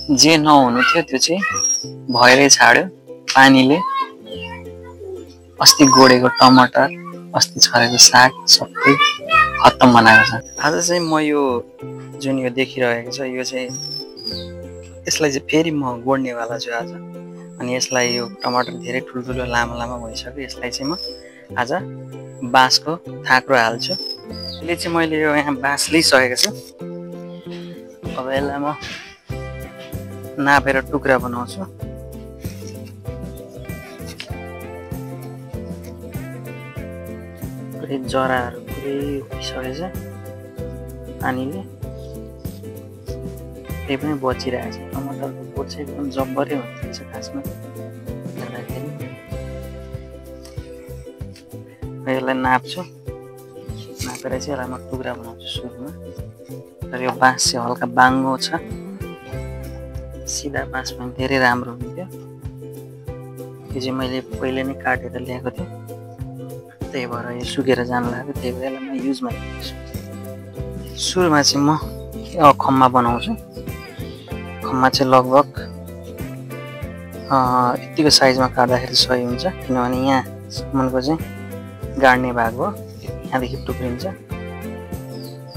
जे नहुनु थियो त्यो चाहिँ भएरै छाड्यो पानीले। अस्ति गोडेको टमाटर, अस्ति छरेको साग सबै खत्तम बनाएको छ। आज चाहिँ म यो जुन यो देखिरहेको छ यो चाहिँ यसलाई चाहिँ फेरि म गोड्नेवाला छु आज। अनि यसलाई यो टमाटर धेरै ठुल्ठुलो लामो लामो भइसक्यो। यसलाई चाहिँ म आज बाँसको थाक्रो हाल्छु। यसले चाहिँ मैले यो यहाँ बाँस लिइसकेको छु। अब यसलाई म नापेर टुक्रा बनाउँछु। पुरै जराहरू पुरै उठिसकेछ पानीले। त्यही पनि बचिरहेको छ। टमाटरको बोट चाहिँ एकदम जब्बरै हुन्छ खासमा हेर्दाखेरि। यसलाई नाप्छु, नापेर चाहिँ यसलाई म टुक्रा बनाउँछु सुरुमा। तर यो बाँस चाहिँ हल्का बाङ्गो छ, सिधा बाँस पनि धेरै राम्रो हुन्थ्यो। यो चाहिँ मैले पहिले नै काटेर ल्याएको थिएँ, त्यही भएर यो सुकेर जानु लाग्यो। त्यही भएर यसलाई म युजमा ल्याउँछु। सुरुमा चाहिँ म खम्मा बनाउँछु। खम्मा चाहिँ लगभग यतिको साइजमा काट्दाखेरि सही हुन्छ, किनभने यहाँसम्मको चाहिँ गाड्ने भाग हो, यहाँदेखि टुक्रिन्छ।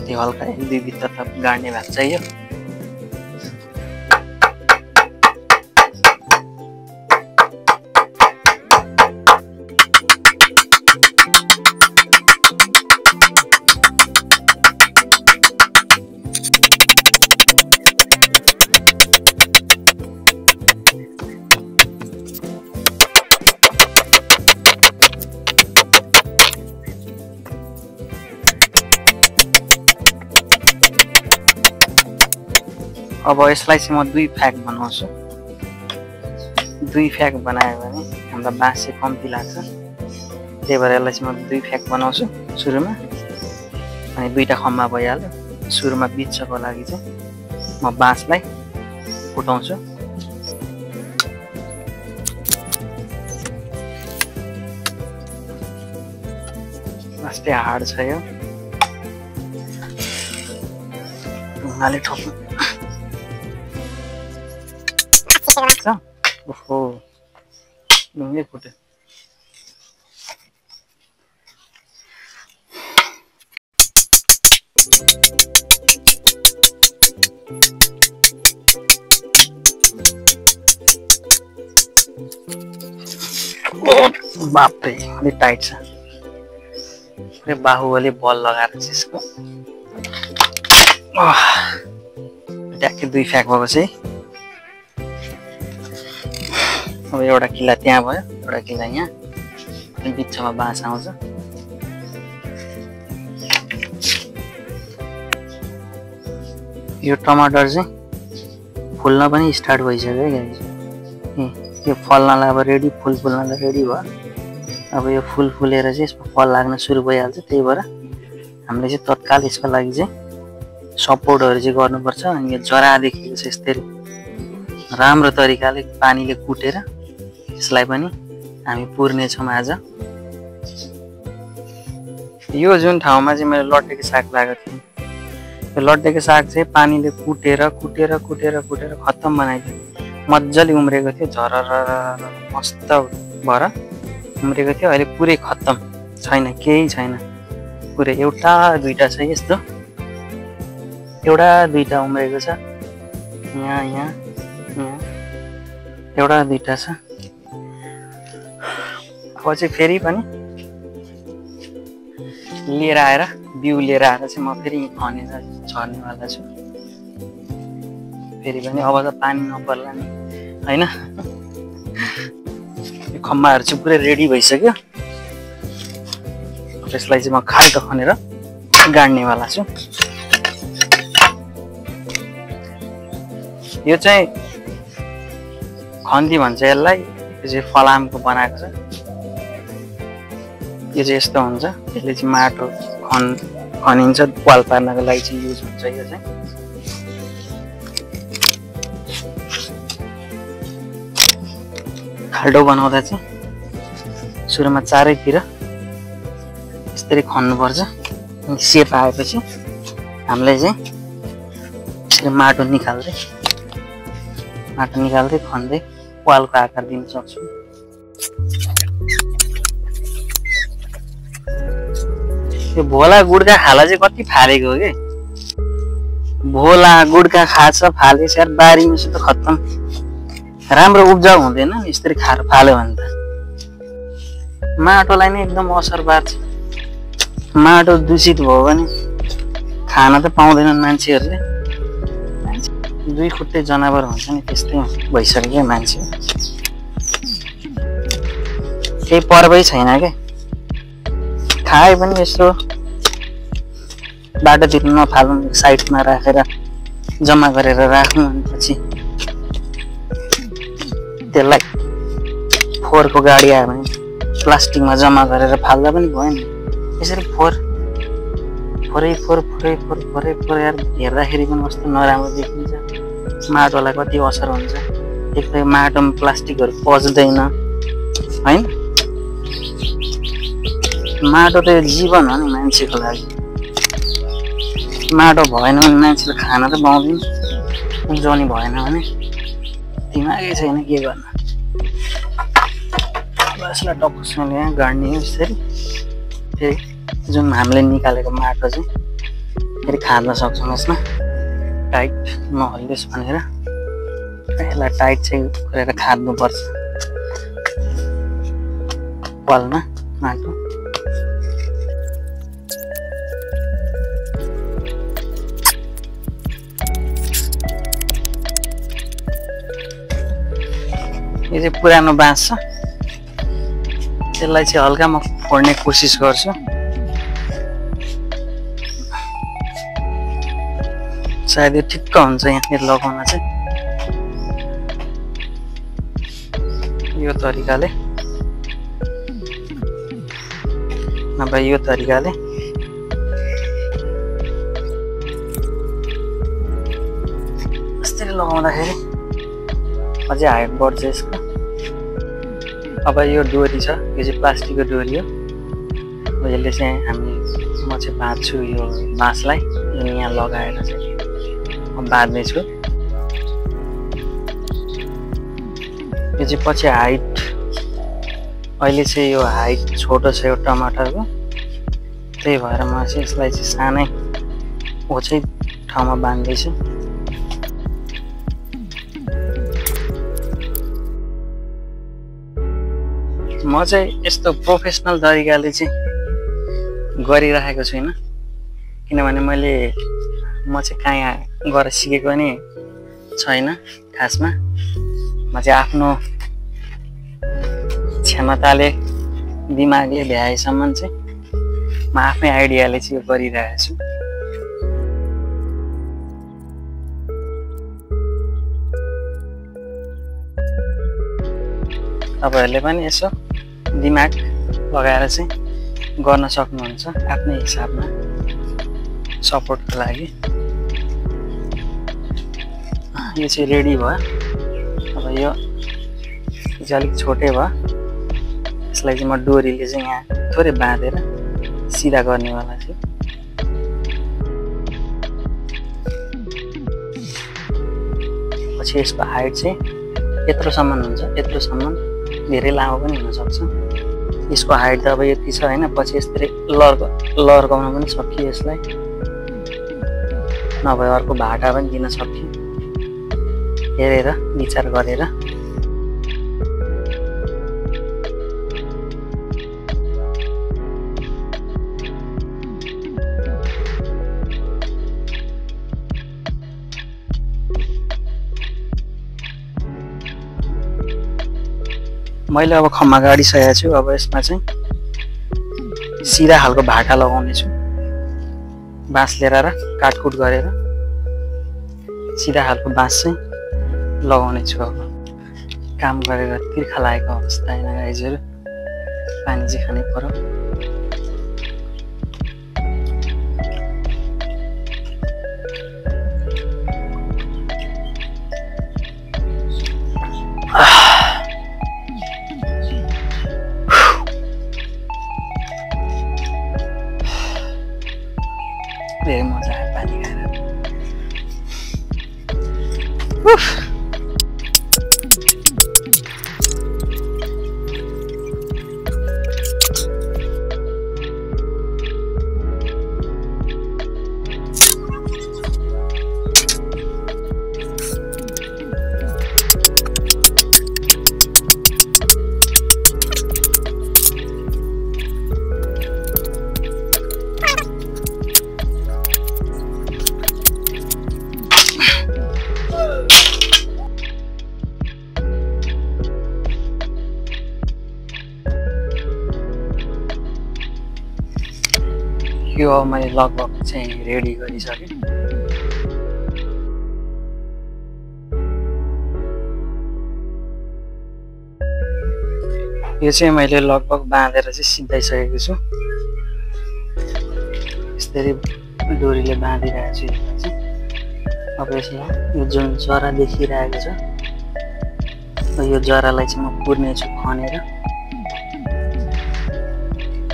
त्यो हल्का 1-2 बित्ता त गाड्ने भाग चाहियो। अब यसलाई चाहिँ म 2 फ्याक बनाउँछु। 2 फ्याक बनायो भने हामीलाई बाँस चाहिँ कम्ती लाग्छ। त्यही भएर यसलाई चाहिँ म 2 फ्याक बनाउँछु सुरुमा। अनि 2टा खम्मा भइहाल्यो। सुरुमा बिचको लागि चाहिँ म बाँसलाई फुटाउँछु। लास्टै हार्ड छ यो, ढुङ्गाले ठोक्नु। ओहो, ढुङ्गै फुट्यो। बाप्रे, अलिक टाइट छ। पुरै बाहुबली बल लगाएर चाहिँ यसको ट्याक्कै 2 फ्याक भएको चाहिँ। अब एउटा किल्ला त्यहाँ भयो, एउटा किल्ला यहाँ, बिचमा बाँस आउँछ। यो टमाटर चाहिँ फुल्न पनि स्टार्ट भइसक्यो गाइस। यो फल्नलाई अब रेडी, फुल फुल्नलाई रेडी भयो। अब यो फुल फुलेर चाहिँ यसमा फल लाग्न सुरु भइहाल्छ। त्यही भएर हामीले चाहिँ तत्काल यसको लागि चाहिँ सपोर्टहरू चाहिँ गर्नुपर्छ। अनि यो जरादेखि चाहिँ यस्तै राम्रो तरिकाले पानीले कुटेर यसलाई पनि हामी पुर्नेछौँ आज। यो जुन ठाउँमा चाहिँ मैले लट्टेको साग लगाएको थिएँ, यो लट्टेको साग चाहिँ पानीले कुटेर कुटेर कुटेर कुटेर खत्तम बनाइदियो। मजाले उम्रेको थियो, झरर मस्त भएर उम्रेको थियो। अहिले पुरै खत्तम छैन, केही छैन। पुरै 1-2टा छ यस्तो, 1-2टा उम्रेको छ। यहाँ यहाँ यहाँ 1-2टा छ। अब चाहिँ फेरि पनि लिएर आएर, बिउ लिएर आएर चाहिँ म फेरि खनेर छर्नेवाला छु। फेरि पनि अब त पानी नपर्ला नि, होइन? यो खम्बाहरू चाहिँ पुरै रेडी भइसक्यो। यसलाई चाहिँ म खाल्टो खनेर गाड्नेवाला छु। यो चाहिँ खन्ती भन्छ यसलाई। यो चाहिँ फलामको बनाएको छ। यो चाहिँ यस्तो हुन्छ। यसले चाहिँ माटो खनिन्छ, पाल पार्नको लागि चाहिँ युज हुन्छ। यो चाहिँ खाल्टो बनाउँदा चाहिँ सुरुमा चारैतिर यसरी खन्नुपर्छ। अनि सेप आएपछि हामीले चाहिँ यसरी माटो निकाल्दै माटो निकाल्दै खन्दै वालको आकार दिन सक्छु। यो भोला गुड्का खाला चाहिँ कति फालेको हो के भोला गुड्का खाछ फालेछ यार बारीमा त खत्तम राम्रो उब्जाउ हुँदैन नि यसरी खाएर फाल्यो भने त माटोलाई नै एकदम असर पार्छ माटो दूषित भयो भने खाना त पाउँदैनन् मान्छेहरूले दुई खुट्टे जनावर हुन्छ नि त्यस्तै भइसक्यो मान्छे केही पर्वै छैन के खाए पनि यस्तो बाटोतिर नफाल्नु साइडमा राखेर जम्मा गरेर राख्नु अनि पछि त्यसलाई फोहोरको गाडी आयो भने प्लास्टिकमा जम्मा गरेर फाल्दा पनि भयो नि यसरी फोहोरै फोहोर यार हेर्दाखेरि पनि कस्तो नराम्रो देखिन्छ माटोलाई कति असर हुन्छ एक त माटोमा प्लास्टिकहरू पच्दैन हैन माटो त जीवन हो नि मान्छेको लागि माटो भएन भने मान्छेले खाना त पाउँदैन उब्जाउने भएन भने दिमागै छैन के गर्न यसलाई टक्कसँग यहाँ गाड्ने हो यसरी फेरि जुन हामीले निकालेको माटो चाहिँ फेरि खान सक्छौँ यसमा टाइट नहल्लियोस् भनेर यसलाई टाइट चाहिँ गरेर खाद्नुपर्छ वालमा माटो यो चाहिँ पुरानो बाँस छ त्यसलाई चाहिँ हल्का म फोड्ने कोसिस गर्छु सायद यो ठिक्क हुन्छ यहाँनिर लगाउन चाहिँ यो तरिकाले नभए यो तरिकाले यसरी लगाउँदाखेरि अझै हाइट बढ्छ यसको अब यो डोरी छ यो चाहिँ प्लास्टिकको डोरी हो यसले चाहिँ म चाहिँ बाँध्छु यो बाँसलाई यो यहाँ लगाएर चाहिँ बाँध्नेछु यो चाहिँ पछि हाइट अहिले चाहिँ यो हाइट छोटो छ यो टमाटरको त्यही भएर म चाहिँ यसलाई चाहिँ सानै ओछै ठाउँमा बाँध्दैछु म चाहिँ यस्तो प्रोफेसनल तरिकाले चाहिँ गरिरहेको छुइनँ किनभने म चाहिँ कहाँ गएर सिकेको नि छैन खासमा म चाहिँ आफ्नो क्षमताले दिमागले भ्याएसम्म चाहिँ म आफ्नै आइडियाले चाहिँ यो गरिरहेको छु तपाईँहरूले पनि यसो दिमाग लगाएर चाहिँ गर्न सक्नुहुन्छ आफ्नै हिसाबमा सपोर्टको लागि यो चाहिँ रेडी भयो अब यो चाहिँ अलिक छोटै भयो यसलाई चाहिँ म डोरीले चाहिँ यहाँ थोरै बाँधेर सिधा गर्नेवाला छु पछि यसको हाइट चाहिँ यत्रोसम्म हुन्छ यत्रोसम्म धेरै लामो पनि हुनसक्छ यसको हाइट त अब यति छ होइन पछि यसरी लर्काउन पनि सकियो यसलाई नभए अर्को भाटा पनि दिन सकियो हेरेर विचार गरेर मैले अब खम्मा गाडिसकेको छु अब यसमा चाहिँ सिधा खालको भाटा लगाउने छु बाँस लिएर र काटकुट गरेर सिधा खालको बाँस चाहिँ लगाउने छु अब काम गरेर तिर्खा लागेको अवस्था होइन गाइजहरू पानी चाहिँ खानै पर्यो धेरै मजा आयो पानी खाएर यो अब मैले लगभग चाहिँ रेडी गरिसकेँ। यो चाहिँ मैले लगभग बाँधेर चाहिँ सिधाइसकेको छु। यसरी डोरीले बाँधिरहेको छु यसलाई चाहिँ। अब यसलाई यो जुन जरा देखिरहेको छ यो जरालाई चाहिँ म पुर्नेछु खनेर।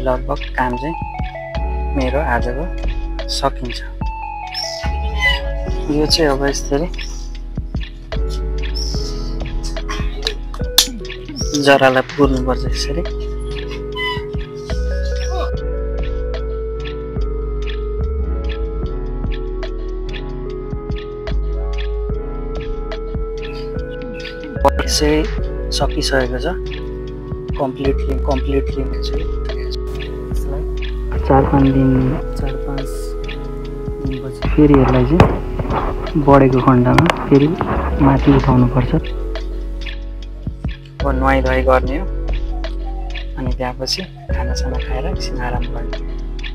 लगभग काम चाहिँ मेरो आजको सकिन्छ। यो चाहिँ अब यसरी जरालाई पुर्नुपर्छ यसरी। यसै सकिसकेको छ कम्प्लिटली चाहिँ। यसलाई 4-5 दिनपछि फेरि यसलाई चाहिँ बढेको खण्डमा फेरि माथि उठाउनुपर्छ। अब नुहाइधुवाइ गर्ने हो अनि त्यसपछि खानासाना खाएर एकछिन आराम गर्ने।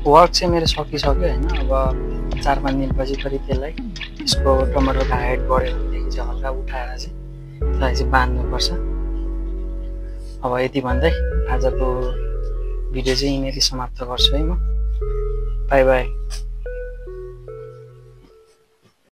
वर्क चाहिँ मेरो सकिसक्यो होइन। अब 4-5 दिनपछि फेरि त्यसलाई यसको टमाटरको हाइट बढ्यो भनेदेखि चाहिँ हल्का उठाएर चाहिँ त्यसलाई चाहिँ बाँध्नुपर्छ। अब यति भन्दै आजको भिडियो चाहिँ यहीँनेरि समाप्त गर्छु है म। By by.